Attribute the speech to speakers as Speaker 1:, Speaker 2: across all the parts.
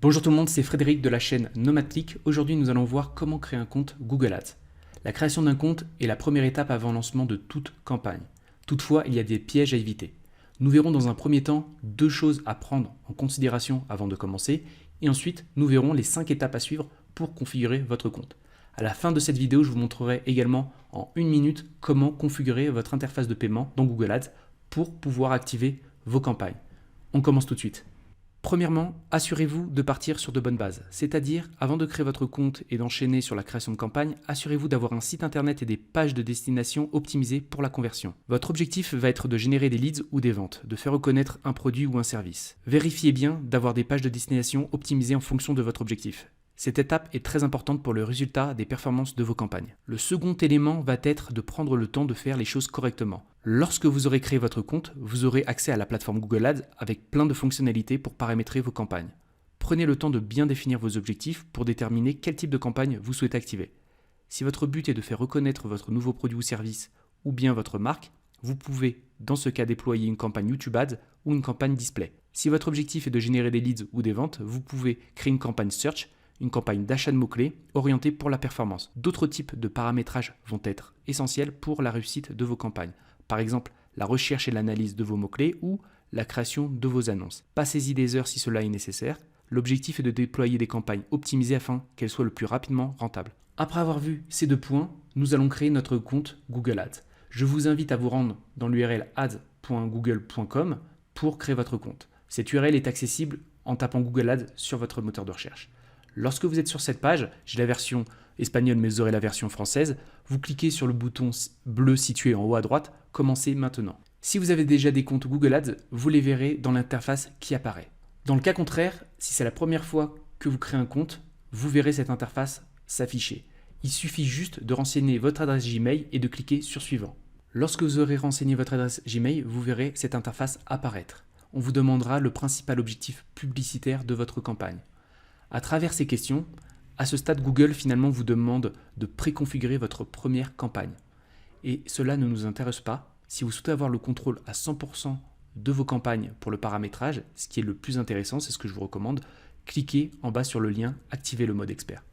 Speaker 1: Bonjour tout le monde, c'est Frédéric de la chaîne Nomadclick. Aujourd'hui, nous allons voir comment créer un compte Google Ads. La création d'un compte est la première étape avant le lancement de toute campagne. Toutefois, il y a des pièges à éviter. Nous verrons dans un premier temps deux choses à prendre en considération avant de commencer et ensuite, nous verrons les 5 étapes à suivre pour configurer votre compte. À la fin de cette vidéo, je vous montrerai également en 1 minute comment configurer votre interface de paiement dans Google Ads pour pouvoir activer vos campagnes. On commence tout de suite. Premièrement, assurez-vous de partir sur de bonnes bases, c'est-à-dire avant de créer votre compte et d'enchaîner sur la création de campagne, assurez-vous d'avoir un site internet et des pages de destination optimisées pour la conversion. Votre objectif va être de générer des leads ou des ventes, de faire reconnaître un produit ou un service. Vérifiez bien d'avoir des pages de destination optimisées en fonction de votre objectif. Cette étape est très importante pour le résultat des performances de vos campagnes. Le second élément va être de prendre le temps de faire les choses correctement. Lorsque vous aurez créé votre compte, vous aurez accès à la plateforme Google Ads avec plein de fonctionnalités pour paramétrer vos campagnes. Prenez le temps de bien définir vos objectifs pour déterminer quel type de campagne vous souhaitez activer. Si votre but est de faire reconnaître votre nouveau produit ou service ou bien votre marque, vous pouvez dans ce cas déployer une campagne YouTube Ads ou une campagne Display. Si votre objectif est de générer des leads ou des ventes, vous pouvez créer une campagne Search, une campagne d'achat de mots-clés orientée pour la performance. D'autres types de paramétrages vont être essentiels pour la réussite de vos campagnes. Par exemple, la recherche et l'analyse de vos mots-clés ou la création de vos annonces. Passez-y des heures si cela est nécessaire. L'objectif est de déployer des campagnes optimisées afin qu'elles soient le plus rapidement rentables. Après avoir vu ces 2 points, nous allons créer notre compte Google Ads. Je vous invite à vous rendre dans l'URL ads.google.com pour créer votre compte. Cette URL est accessible en tapant Google Ads sur votre moteur de recherche. Lorsque vous êtes sur cette page, j'ai la version espagnole mais vous aurez la version française, vous cliquez sur le bouton bleu situé en haut à droite, commencez maintenant. Si vous avez déjà des comptes Google Ads, vous les verrez dans l'interface qui apparaît. Dans le cas contraire, si c'est la première fois que vous créez un compte, vous verrez cette interface s'afficher. Il suffit juste de renseigner votre adresse Gmail et de cliquer sur suivant. Lorsque vous aurez renseigné votre adresse Gmail, vous verrez cette interface apparaître. On vous demandera le principal objectif publicitaire de votre campagne. À travers ces questions, à ce stade, Google finalement vous demande de préconfigurer votre première campagne. Et cela ne nous intéresse pas. Si vous souhaitez avoir le contrôle à 100% de vos campagnes pour le paramétrage, ce qui est le plus intéressant, c'est ce que je vous recommande, cliquez en bas sur le lien « Activer le mode expert ».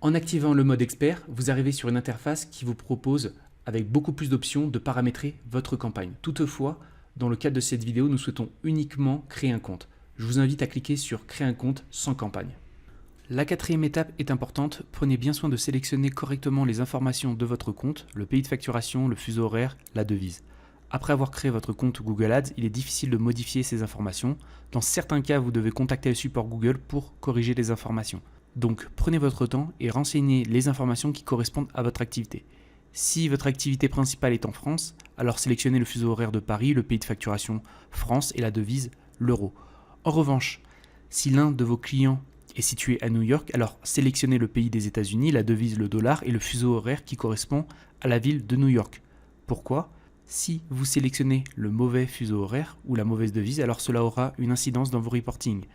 Speaker 1: En activant le mode expert, vous arrivez sur une interface qui vous propose, avec beaucoup plus d'options, de paramétrer votre campagne. Toutefois, dans le cadre de cette vidéo, nous souhaitons uniquement créer un compte. Je vous invite à cliquer sur « Créer un compte sans campagne ». La 4e étape est importante, prenez bien soin de sélectionner correctement les informations de votre compte, le pays de facturation, le fuseau horaire, la devise. Après avoir créé votre compte Google Ads, il est difficile de modifier ces informations. Dans certains cas, vous devez contacter le support Google pour corriger les informations. Donc prenez votre temps et renseignez les informations qui correspondent à votre activité. Si votre activité principale est en France, alors sélectionnez le fuseau horaire de Paris, le pays de facturation France et la devise l'euro. En revanche, si l'un de vos clients est situé à New York, alors sélectionnez le pays des États-Unis, la devise le dollar et le fuseau horaire qui correspond à la ville de New York. Pourquoi ? Si vous sélectionnez le mauvais fuseau horaire ou la mauvaise devise, alors cela aura une incidence dans vos reportings.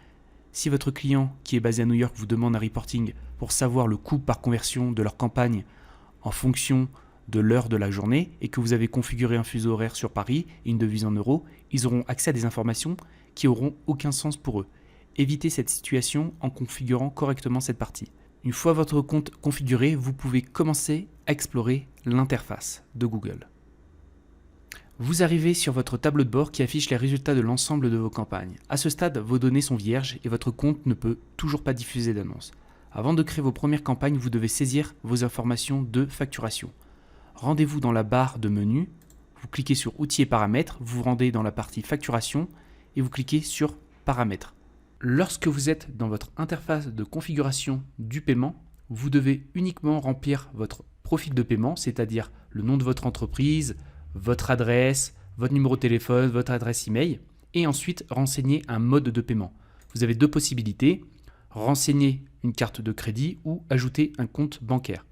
Speaker 1: Si votre client qui est basé à New York vous demande un reporting pour savoir le coût par conversion de leur campagne en fonction de l'heure de la journée et que vous avez configuré un fuseau horaire sur Paris et une devise en euros, ils auront accès à des informations qui n'auront aucun sens pour eux. Évitez cette situation en configurant correctement cette partie. Une fois votre compte configuré, vous pouvez commencer à explorer l'interface de Google. Vous arrivez sur votre tableau de bord qui affiche les résultats de l'ensemble de vos campagnes. À ce stade, vos données sont vierges et votre compte ne peut toujours pas diffuser d'annonces. Avant de créer vos premières campagnes, vous devez saisir vos informations de facturation. Rendez-vous dans la barre de menu, vous cliquez sur Outils et paramètres, vous vous rendez dans la partie facturation et vous cliquez sur Paramètres. Lorsque vous êtes dans votre interface de configuration du paiement, vous devez uniquement remplir votre profil de paiement, c'est-à-dire le nom de votre entreprise, votre adresse, votre numéro de téléphone, votre adresse email, et ensuite renseigner un mode de paiement. Vous avez 2 possibilités, renseigner une carte de crédit ou ajouter un compte bancaire.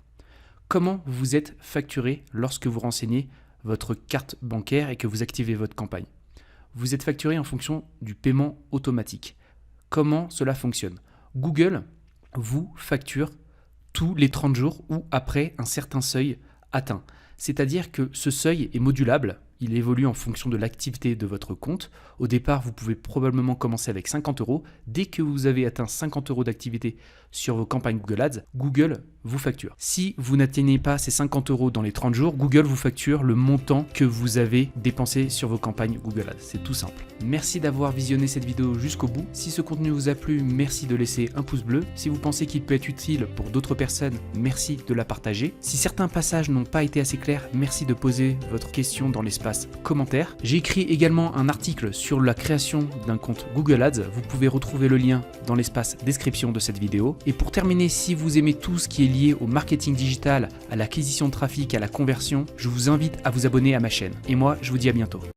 Speaker 1: Comment vous êtes facturé lorsque vous renseignez votre carte bancaire et que vous activez votre campagne? Vous êtes facturé en fonction du paiement automatique. Comment cela fonctionne? Google vous facture tous les 30 jours ou après un certain seuil atteint. C'est-à-dire que ce seuil est modulable il évolue en fonction de l'activité de votre compte. Au départ, vous pouvez probablement commencer avec 50 €. Dès que vous avez atteint 50 € d'activité sur vos campagnes Google Ads, Google vous facture. Si vous n'atteignez pas ces 50 € dans les 30 jours, Google vous facture le montant que vous avez dépensé sur vos campagnes Google Ads. C'est tout simple. Merci d'avoir visionné cette vidéo jusqu'au bout. Si ce contenu vous a plu, merci de laisser un pouce bleu. Si vous pensez qu'il peut être utile pour d'autres personnes, merci de la partager. Si certains passages n'ont pas été assez clairs, merci de poser votre question dans l'espace commentaire. J'ai écrit également un article sur la création d'un compte Google Ads. Vous pouvez retrouver le lien dans l'espace description de cette vidéo. Et pour terminer, si vous aimez tout ce qui est lié au marketing digital, à l'acquisition de trafic, à la conversion, je vous invite à vous abonner à ma chaîne. Et moi, je vous dis à bientôt.